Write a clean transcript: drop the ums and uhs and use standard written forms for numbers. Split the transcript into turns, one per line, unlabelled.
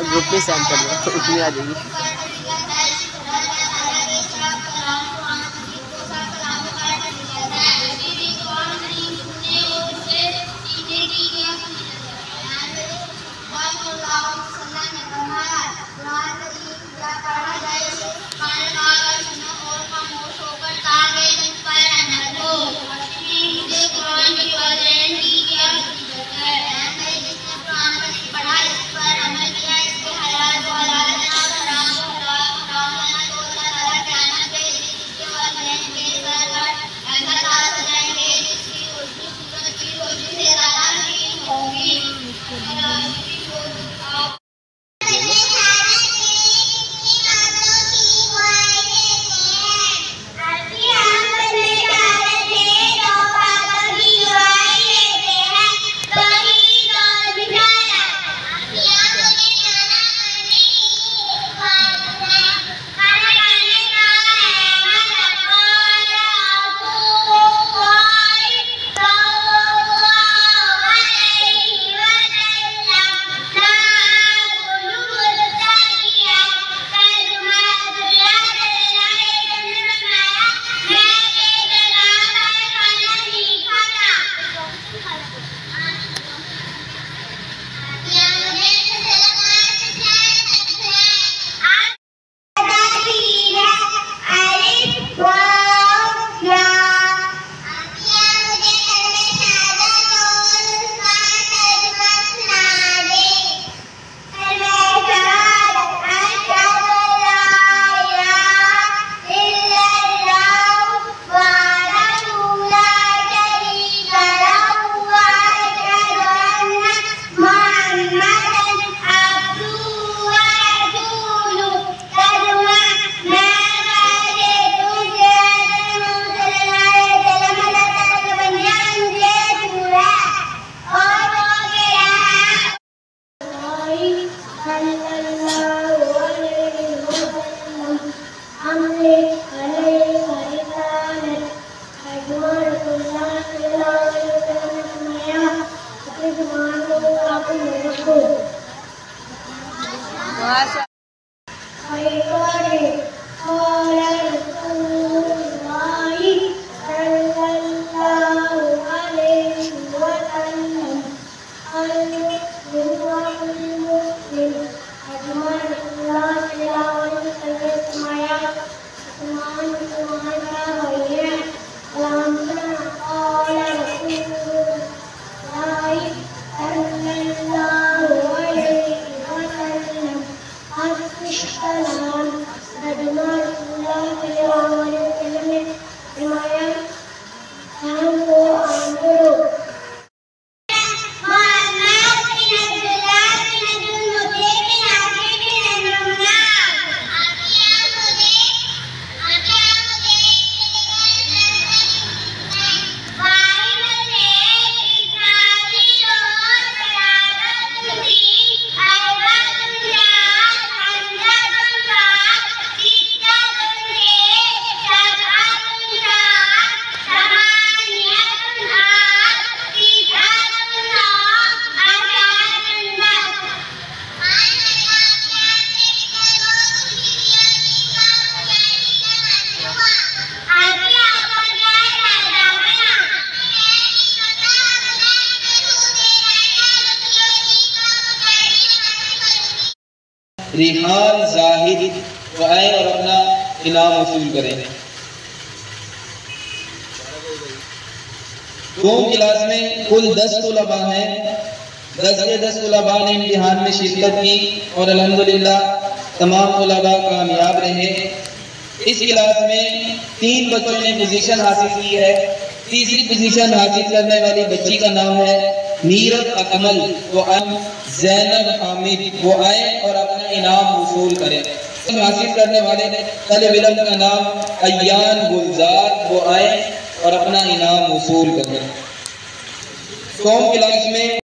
Group पे send कर दो, उसमें आ जाएगी।
रिहान जाहिद वो आए और अपना इनाम वसूल करें। कौम क्लास में कुल 10 तलबा हैं। 10 के 10 तलबा ने इम्तिहान में शिरकत की और अल्हम्दुलिल्लाह तमाम तलबा कामयाब रहे। इस क्लास में 3 बच्चों ने पोजीशन हासिल की है। तीसरी पोजीशन हासिल करने वाली बच्ची का नाम है नीरज अकमल, वो ज़ैनब हामिद, वो आए और अपना इनाम वसूल करें। हासिल करने वाले तलब इल्म का नाम अय्यान गुलजार, वो आए और अपना इनाम वसूल करें। कौम क्लास में